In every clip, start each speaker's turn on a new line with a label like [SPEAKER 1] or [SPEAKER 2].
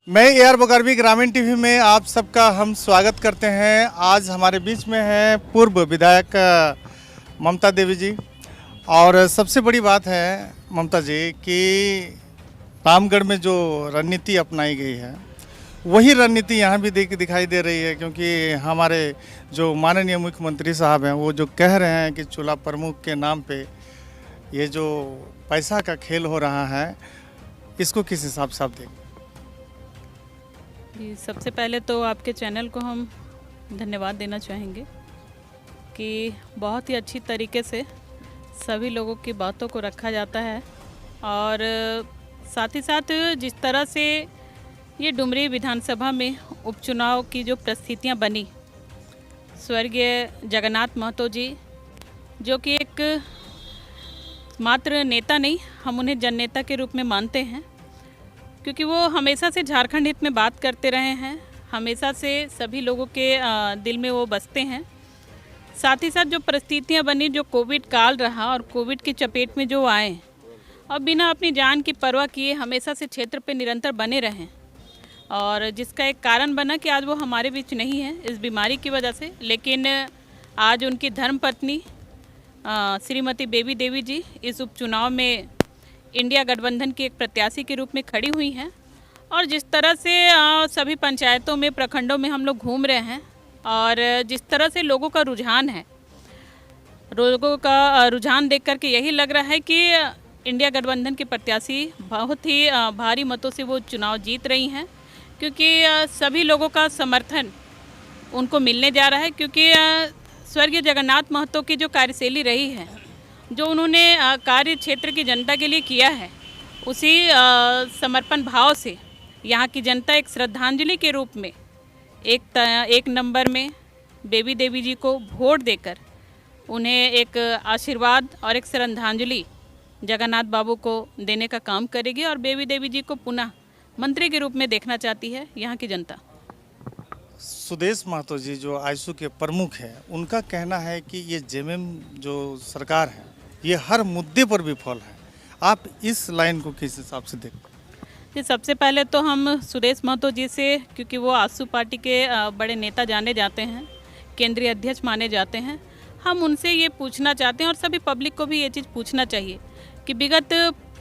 [SPEAKER 1] मैं AR बकरवी ग्रामीण TV में आप सबका हम स्वागत करते हैं। आज हमारे बीच में है पूर्व विधायक ममता देवी जी। और सबसे बड़ी बात है ममता जी कि रामगढ़ में जो रणनीति अपनाई गई है वही रणनीति यहाँ भी दिखाई दे रही है, क्योंकि हमारे जो माननीय मुख्यमंत्री साहब हैं वो जो कह रहे हैं कि चूल्हा प्रमुख के नाम पे ये जो पैसा का खेल हो रहा है, इसको किस हिसाब से आप देखें?
[SPEAKER 2] जी, सबसे पहले तो आपके चैनल को हम धन्यवाद देना चाहेंगे कि बहुत ही अच्छी तरीके से सभी लोगों की बातों को रखा जाता है। और साथ ही साथ जिस तरह से ये डुमरी विधानसभा में उपचुनाव की जो परिस्थितियाँ बनी, स्वर्गीय जगन्नाथ महतो जी जो कि एक मात्र नेता नहीं, हम उन्हें जननेता के रूप में मानते हैं, क्योंकि वो हमेशा से झारखंड हित में बात करते रहे हैं, हमेशा से सभी लोगों के दिल में वो बसते हैं। साथ ही साथ जो परिस्थितियां बनी, जो कोविड काल रहा और कोविड की चपेट में जो आए और बिना अपनी जान की परवाह किए हमेशा से क्षेत्र पे निरंतर बने रहें, और जिसका एक कारण बना कि आज वो हमारे बीच नहीं है इस बीमारी की वजह से। लेकिन आज उनकी धर्मपत्नी श्रीमती बेबी देवी जी इस उपचुनाव में इंडिया गठबंधन की एक प्रत्याशी के रूप में खड़ी हुई हैं। और जिस तरह से सभी पंचायतों में, प्रखंडों में हम लोग घूम रहे हैं और जिस तरह से लोगों का रुझान है, लोगों का रुझान देख कर के यही लग रहा है कि इंडिया गठबंधन की प्रत्याशी बहुत ही भारी मतों से वो चुनाव जीत रही हैं, क्योंकि सभी लोगों का समर्थन उनको मिलने जा रहा है। क्योंकि स्वर्गीय जगन्नाथ महतो की जो कार्यशैली रही है, जो उन्होंने कार्य क्षेत्र की जनता के लिए किया है, उसी समर्पण भाव से यहाँ की जनता एक श्रद्धांजलि के रूप में एक नंबर में बेबी देवी जी को वोट देकर उन्हें एक आशीर्वाद और एक श्रद्धांजलि जगन्नाथ बाबू को देने का काम करेगी। और बेबी देवी जी को पुनः मंत्री के रूप में देखना चाहती है यहाँ की जनता।
[SPEAKER 1] सुदेश महतो जी जो आईसू के प्रमुख हैं, उनका कहना है कि ये जेएमएम जो सरकार है ये हर मुद्दे पर विफल है। आप इस लाइन को किस हिसाब से देखते हैं?
[SPEAKER 2] जी, सबसे पहले तो हम सुदेश महतो जी से, क्योंकि वो आजसू पार्टी के बड़े नेता जाने जाते हैं, केंद्रीय अध्यक्ष माने जाते हैं, हम उनसे ये पूछना चाहते हैं और सभी पब्लिक को भी ये चीज़ पूछना चाहिए कि विगत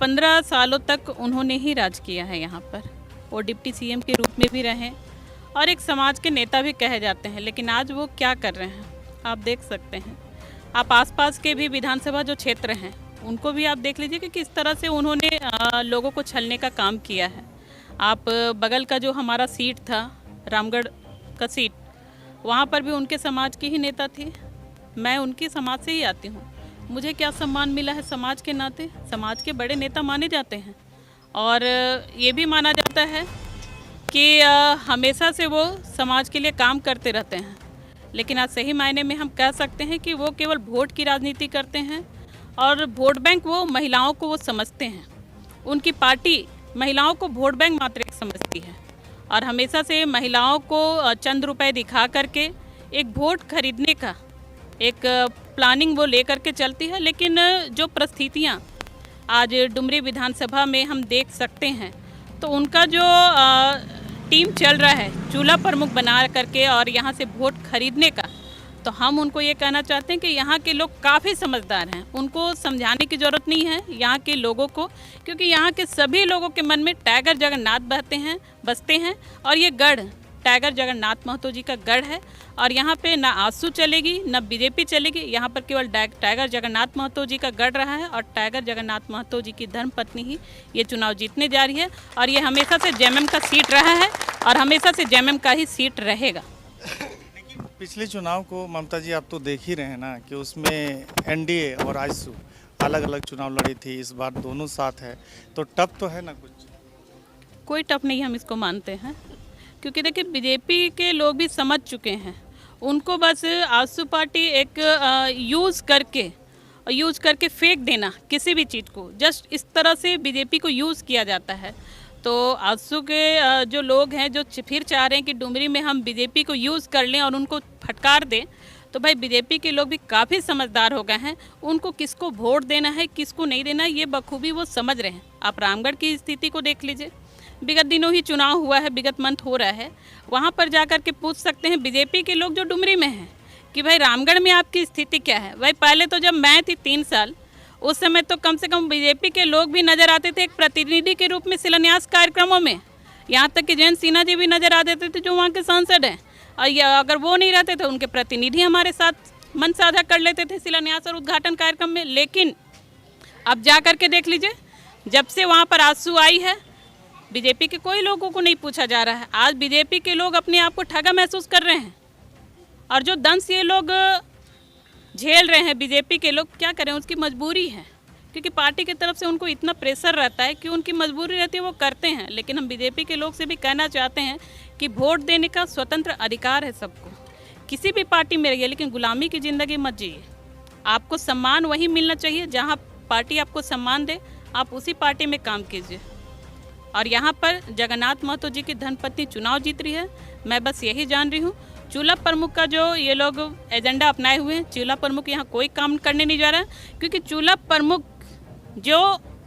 [SPEAKER 2] 15 सालों तक उन्होंने ही राज किया है यहाँ पर। वो डिप्टी सीएम के रूप में भी रहे और एक समाज के नेता भी कहे जाते हैं, लेकिन आज वो क्या कर रहे हैं आप देख सकते हैं। आप आसपास के भी विधानसभा जो क्षेत्र हैं उनको भी आप देख लीजिए कि किस तरह से उन्होंने लोगों को छलने का काम किया है। आप बगल का जो हमारा सीट था, रामगढ़ का सीट, वहाँ पर भी उनके समाज की ही नेता थी। मैं उनकी समाज से ही आती हूँ, मुझे क्या सम्मान मिला है समाज के नाते, समाज के बड़े नेता माने जाते हैं। और ये भी माना जाता है कि हमेशा से वो समाज के लिए काम करते रहते हैं। लेकिन आज सही मायने में हम कह सकते हैं कि वो केवल वोट की राजनीति करते हैं और वोट बैंक वो महिलाओं को वो समझते हैं। उनकी पार्टी महिलाओं को वोट बैंक मात्र एक समझती है और हमेशा से महिलाओं को चंद रुपए दिखा करके एक वोट खरीदने का एक प्लानिंग वो लेकर के चलती है। लेकिन जो परिस्थितियाँ आज डुमरी विधानसभा में हम देख सकते हैं, तो उनका जो टीम चल रहा है चूल्हा प्रमुख बना करके और यहाँ से वोट खरीदने का, तो हम उनको ये कहना चाहते हैं कि यहाँ के लोग काफ़ी समझदार हैं, उनको समझाने की ज़रूरत नहीं है यहाँ के लोगों को, क्योंकि यहाँ के सभी लोगों के मन में टाइगर जगन्नाथ बसते हैं और ये गढ़ टाइगर जगन्नाथ महतो जी का गढ़ है। और यहाँ पे ना आजसू चलेगी ना बीजेपी चलेगी, यहाँ पर केवल टाइगर जगन्नाथ महतो जी का गढ़ रहा है और टाइगर जगन्नाथ महतो जी की धर्मपत्नी ही ये चुनाव जीतने जा रही है। और ये हमेशा से जेएमएम का सीट रहा है और हमेशा से जेएमएम का ही सीट रहेगा।
[SPEAKER 1] लेकिन पिछले चुनाव को ममता जी आप तो देख ही रहे हैं ना कि उसमें एनडीए और आईसू अलग अलग चुनाव लड़ी थी, इस बार दोनों साथ है, तो टफ तो है ना? कुछ
[SPEAKER 2] कोई टफ नहीं हम इसको मानते हैं, क्योंकि देखिए बीजेपी के लोग भी समझ चुके हैं, उनको बस आजसू पार्टी एक यूज़ करके फेंक देना किसी भी चीज़ को, जस्ट इस तरह से बीजेपी को यूज़ किया जाता है। तो आजसू के जो लोग हैं जो फिर चाह रहे हैं कि डुमरी में हम बीजेपी को यूज़ कर लें और उनको फटकार दें, तो भाई बीजेपी के लोग भी काफ़ी समझदार हो गए हैं, उनको किसको वोट देना है किसको नहीं देना है ये बखूबी वो समझ रहे हैं। आप रामगढ़ की स्थिति को देख लीजिए, विगत दिनों ही चुनाव हुआ है, विगत मंथ हो रहा है, वहाँ पर जा कर के पूछ सकते हैं बीजेपी के लोग जो डुमरी में हैं कि भाई रामगढ़ में आपकी स्थिति क्या है। भाई पहले तो जब मैं थी 3 साल, उस समय तो कम से कम बीजेपी के लोग भी नज़र आते थे एक प्रतिनिधि के रूप में शिलान्यास कार्यक्रमों में, यहाँ तक कि जयंत सिन्हा जी भी नज़र आ देते थे जो वहाँ के सांसद हैं, और अगर वो नहीं रहते थे उनके प्रतिनिधि हमारे साथ मन साझा कर लेते थे शिलान्यास और उद्घाटन कार्यक्रम में। लेकिन अब जा कर के देख लीजिए, जब से वहाँ पर आंसू आई है, बीजेपी के कोई लोगों को नहीं पूछा जा रहा है। आज बीजेपी के लोग अपने आप को ठगा महसूस कर रहे हैं, और जो दंश ये लोग झेल रहे हैं बीजेपी के लोग, क्या करें, उसकी मजबूरी है, क्योंकि पार्टी की तरफ से उनको इतना प्रेशर रहता है कि उनकी मजबूरी रहती है, वो करते हैं। लेकिन हम बीजेपी के लोग से भी कहना चाहते हैं कि वोट देने का स्वतंत्र अधिकार है सबको, किसी भी पार्टी में रहिए, लेकिन गुलामी की ज़िंदगी मत जिए। आपको सम्मान वही मिलना चाहिए जहाँ पार्टी आपको सम्मान दे, आप उसी पार्टी में काम कीजिए। और यहाँ पर जगन्नाथ महतो जी की धर्मपत्नी चुनाव जीत रही है। मैं बस यही जान रही हूँ, चूल्हा प्रमुख का जो ये लोग एजेंडा अपनाए हुए हैं, चूल्हा प्रमुख यहाँ कोई काम करने नहीं जा रहा है, क्योंकि चूल्हा प्रमुख जो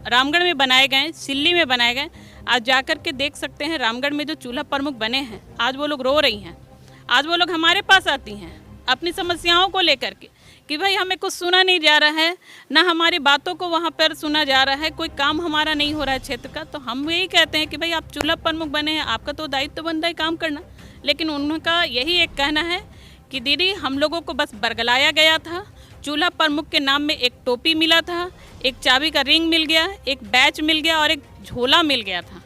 [SPEAKER 2] रामगढ़ में बनाए गए, सिल्ली में बनाए गए, आज जाकर के देख सकते हैं रामगढ़ में जो चूल्हा प्रमुख बने हैं, आज वो लोग रो रही हैं। आज वो लोग हमारे पास आती हैं अपनी समस्याओं को लेकर के कि भाई हमें कुछ सुना नहीं जा रहा है, ना हमारी बातों को वहाँ पर सुना जा रहा है, कोई काम हमारा नहीं हो रहा है क्षेत्र का। तो हम यही कहते हैं कि भाई आप चूल्हा प्रमुख बने हैं, आपका तो दायित्व बनता है काम करना। लेकिन उनका यही एक कहना है कि दीदी हम लोगों को बस बरगलाया गया था, चूल्हा प्रमुख के नाम में एक टोपी मिला था, एक चाबी का रिंग मिल गया, एक बैच मिल गया और एक झोला मिल गया था।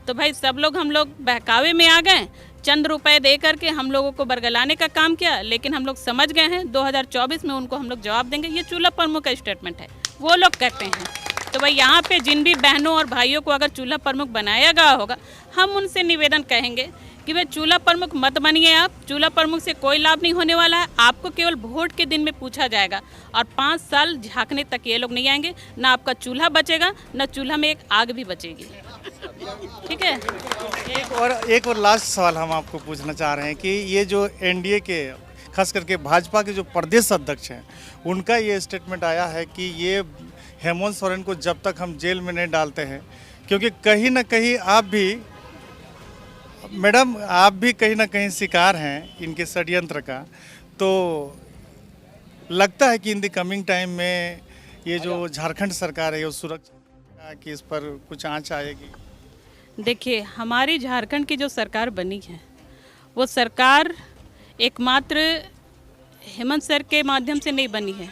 [SPEAKER 2] तो भाई सब लोग हम लोग बहकावे में आ गए, चंद रुपए दे करके हम लोगों को बरगलाने का काम किया। लेकिन हम लोग समझ गए हैं 2024 में उनको हम लोग जवाब देंगे। ये चूल्हा प्रमुख का स्टेटमेंट है, वो लोग कहते हैं। तो भाई यहाँ पे जिन भी बहनों और भाइयों को अगर चूल्हा प्रमुख बनाया गया होगा, हम उनसे निवेदन कहेंगे कि भाई चूल्हा प्रमुख मत बनिए आप। चूल्हा प्रमुख से कोई लाभ नहीं होने वाला है, आपको केवल वोट के दिन में पूछा जाएगा और 5 साल झांकने तक ये लोग नहीं आएंगे। ना आपका चूल्हा बचेगा, ना चूल्हा में एक आग भी बचेगी। ठीक है।
[SPEAKER 1] एक और लास्ट सवाल हम आपको पूछना चाह रहे हैं कि ये जो एनडीए के, खास करके भाजपा के जो प्रदेश अध्यक्ष हैं, उनका ये स्टेटमेंट आया है कि ये हेमंत सोरेन को जब तक हम जेल में नहीं डालते हैं, क्योंकि कहीं ना कहीं आप भी मैडम, आप भी कहीं ना कहीं शिकार हैं इनके षड्यंत्र का। तो लगता है कि इन द कमिंग टाइम में ये जो झारखंड सरकार है, वो सुरक्षा की इस पर कुछ आंच आएगी?
[SPEAKER 2] देखिए, हमारी झारखंड की जो सरकार बनी है, वो सरकार एकमात्र हेमंत सर के माध्यम से नहीं बनी है।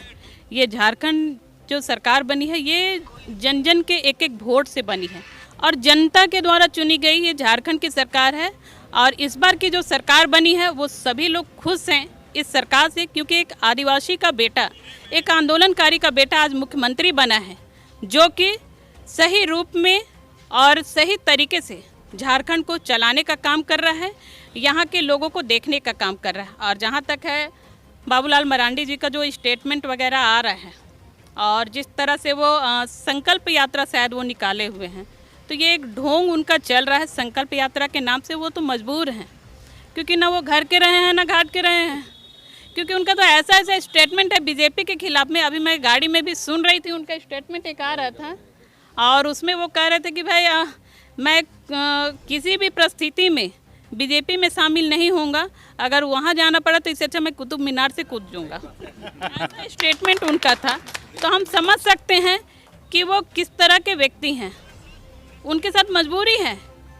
[SPEAKER 2] ये झारखंड जो सरकार बनी है, ये जन जन के एक एक वोट से बनी है और जनता के द्वारा चुनी गई ये झारखंड की सरकार है। और इस बार की जो सरकार बनी है, वो सभी लोग खुश हैं इस सरकार से, क्योंकि एक आदिवासी का बेटा, एक आंदोलनकारी का बेटा आज मुख्यमंत्री बना है, जो कि सही रूप में और सही तरीके से झारखंड को चलाने का काम कर रहा है, यहाँ के लोगों को देखने का काम कर रहा है। और जहाँ तक है बाबूलाल मरांडी जी का जो स्टेटमेंट वगैरह आ रहा है और जिस तरह से वो संकल्प यात्रा शायद वो निकाले हुए हैं, तो ये एक ढोंग उनका चल रहा है संकल्प यात्रा के नाम से। वो तो मजबूर हैं, क्योंकि ना वो घर के रहे हैं ना घाट के रहे हैं, क्योंकि उनका तो ऐसा ऐसा स्टेटमेंट है बीजेपी के खिलाफ में। अभी मैं गाड़ी में भी सुन रही थी, उनका स्टेटमेंट एक आ रहा था और उसमें वो कह रहे थे कि भाई मैं किसी भी परिस्थिति में बीजेपी में शामिल नहीं होऊंगा, अगर वहाँ जाना पड़ा तो इससे अच्छा मैं कुतुब मीनार से कूद जाऊँगा। ऐसा स्टेटमेंट उनका था। तो हम समझ सकते हैं कि वो किस तरह के व्यक्ति हैं, उनके साथ मजबूरी है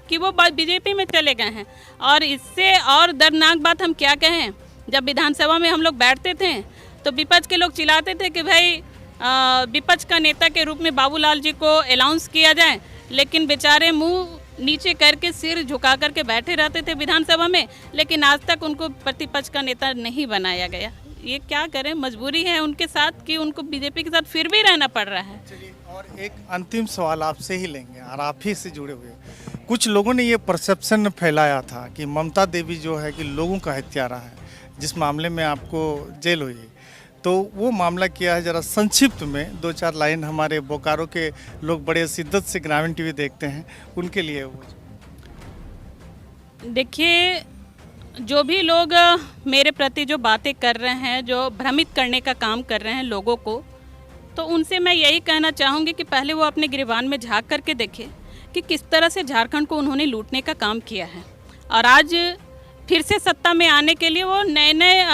[SPEAKER 2] कि वो बीजेपी में चले गए हैं। और इससे और दर्दनाक बात हम क्या कहें, जब विधानसभा में हम लोग बैठते थे तो विपक्ष के लोग चिल्लाते थे कि भाई विपक्ष का नेता के रूप में बाबूलाल जी को अनाउंस किया जाए, लेकिन बेचारे मुंह नीचे करके सिर झुका करके बैठे रहते थे विधानसभा में, लेकिन आज तक उनको प्रतिपक्ष का नेता नहीं बनाया गया। ये क्या करें, मजबूरी है उनके साथ कि उनको बीजेपी के साथ फिर भी रहना पड़ रहा है।
[SPEAKER 1] चलिए, और एक अंतिम सवाल आपसे ही लेंगे और आप ही से जुड़े हुए। कुछ लोगों ने ये परसेप्शन फैलाया था कि ममता देवी जो है कि लोगों का हत्यारा है, जिस मामले में आपको जेल हुई, तो वो मामला क्या है, ज़रा संक्षिप्त में 2-4 लाइन हमारे बोकारो के लोग बड़े शिद्दत से ग्रामीण टीवी देखते हैं, उनके लिए वो।
[SPEAKER 2] देखिए, जो भी लोग मेरे प्रति जो बातें कर रहे हैं, जो भ्रमित करने का काम कर रहे हैं लोगों को, तो उनसे मैं यही कहना चाहूँगी कि पहले वो अपने गिरबान में झांक करके देखें कि किस तरह से झारखंड को उन्होंने लूटने का काम किया है। और आज फिर से सत्ता में आने के लिए वो नए नए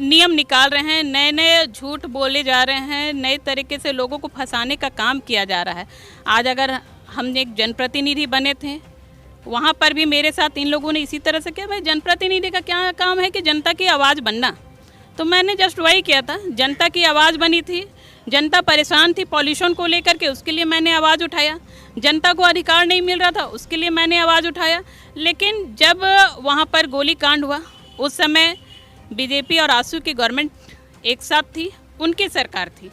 [SPEAKER 2] नियम निकाल रहे हैं, नए नए झूठ बोले जा रहे हैं, नए तरीके से लोगों को फंसाने का काम किया जा रहा है। आज अगर हम एक जनप्रतिनिधि बने थे, वहाँ पर भी मेरे साथ इन लोगों ने इसी तरह से किया। भाई जनप्रतिनिधि का क्या काम है कि जनता की आवाज़ बनना, तो मैंने जस्ट वही किया था। जनता की आवाज़ बनी थी, जनता परेशान थी पॉल्यूशन को लेकर के, उसके लिए मैंने आवाज़ उठाया। जनता को अधिकार नहीं मिल रहा था, उसके लिए मैंने आवाज़ उठाया। लेकिन जब वहाँ पर गोली कांड हुआ, उस समय बीजेपी और आसू की गवर्नमेंट एक साथ थी, उनकी सरकार थी,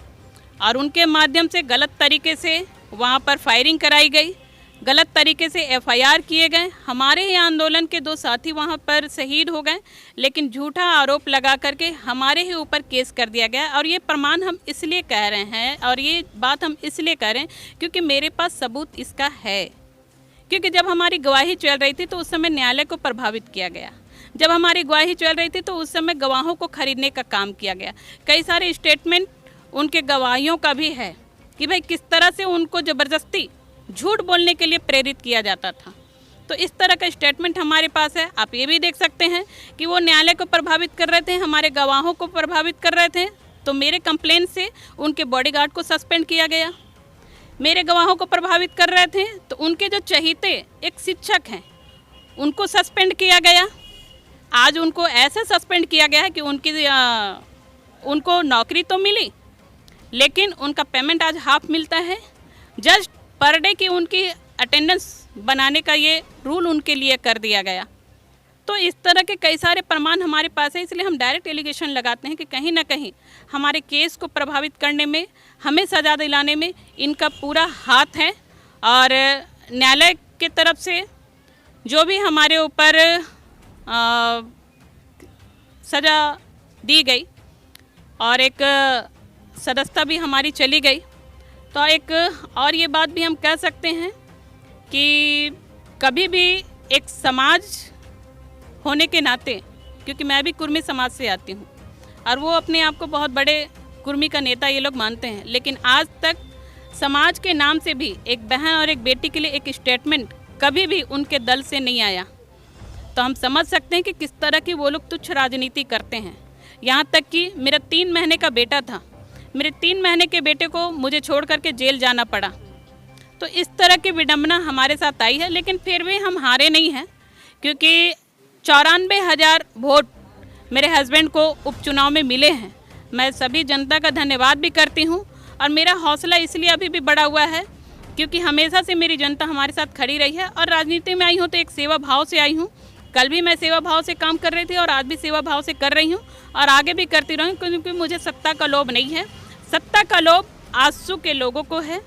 [SPEAKER 2] और उनके माध्यम से गलत तरीके से वहाँ पर फायरिंग कराई गई, गलत तरीके से एफआईआर किए गए। हमारे ही आंदोलन के 2 साथी वहाँ पर शहीद हो गए, लेकिन झूठा आरोप लगा करके हमारे ही ऊपर केस कर दिया गया। और ये प्रमाण हम इसलिए कह रहे हैं, और ये बात हम इसलिए कह रहे हैं क्योंकि मेरे पास सबूत इसका है। क्योंकि जब हमारी गवाही चल रही थी तो उस समय न्यायालय को प्रभावित किया गया। जब हमारी गवाही चल रही थी तो उस समय गवाहों को खरीदने का काम किया गया। कई सारे स्टेटमेंट उनके गवाहियों का भी है कि भाई किस तरह से उनको ज़बरदस्ती झूठ बोलने के लिए प्रेरित किया जाता था। तो इस तरह का स्टेटमेंट हमारे पास है। आप ये भी देख सकते हैं कि वो न्यायालय को प्रभावित कर रहे थे, हमारे गवाहों को प्रभावित कर रहे थे। तो मेरे कंप्लेन से उनके बॉडीगार्ड को सस्पेंड किया गया। मेरे गवाहों को प्रभावित कर रहे थे तो उनके जो चहीते एक शिक्षक हैं उनको सस्पेंड किया गया। आज उनको ऐसे सस्पेंड किया गया है कि उनको नौकरी तो मिली, लेकिन उनका पेमेंट आज हाफ मिलता है। जस्ट पर डे की उनकी अटेंडेंस बनाने का ये रूल उनके लिए कर दिया गया। तो इस तरह के कई सारे प्रमाण हमारे पास है, इसलिए हम डायरेक्ट एलिगेशन लगाते हैं कि कहीं ना कहीं हमारे केस को प्रभावित करने में, हमें सज़ा दिलाने में इनका पूरा हाथ है। और न्यायालय की तरफ से जो भी हमारे ऊपर सज़ा दी गई और एक सदस्यता भी हमारी चली गई, तो एक और ये बात भी हम कह सकते हैं कि कभी भी एक समाज होने के नाते, क्योंकि मैं भी कुर्मी समाज से आती हूँ और वो अपने आप को बहुत बड़े कुर्मी का नेता ये लोग मानते हैं, लेकिन आज तक समाज के नाम से भी एक बहन और एक बेटी के लिए एक स्टेटमेंट कभी भी उनके दल से नहीं आया। तो हम समझ सकते हैं कि किस तरह की वो लोग तुच्छ राजनीति करते हैं। यहाँ तक कि मेरा 3 महीने का बेटा था, मेरे 3 महीने के बेटे को मुझे छोड़ करके जेल जाना पड़ा। तो इस तरह की विडंबना हमारे साथ आई है, लेकिन फिर भी हम हारे नहीं हैं, क्योंकि 94,000 वोट मेरे हस्बैंड को उपचुनाव में मिले हैं। मैं सभी जनता का धन्यवाद भी करती हूँ, और मेरा हौसला इसलिए अभी भी बढ़ा हुआ है क्योंकि हमेशा से मेरी जनता हमारे साथ खड़ी रही है। और राजनीति में आई हूँ तो एक सेवा भाव से आई हूँ। कल भी मैं सेवा भाव से काम कर रही थी और आज भी सेवा भाव से कर रही हूँ और आगे भी करती रहूँ, क्योंकि मुझे सत्ता का लोभ नहीं है। सत्ता का लोभ आजसू के लोगों को है,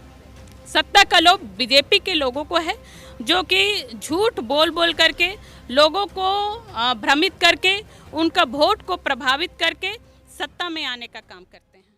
[SPEAKER 2] सत्ता का लोभ बीजेपी के लोगों को है, जो कि झूठ बोल बोल करके लोगों को भ्रमित करके उनका वोट को प्रभावित करके सत्ता में आने का काम करते हैं।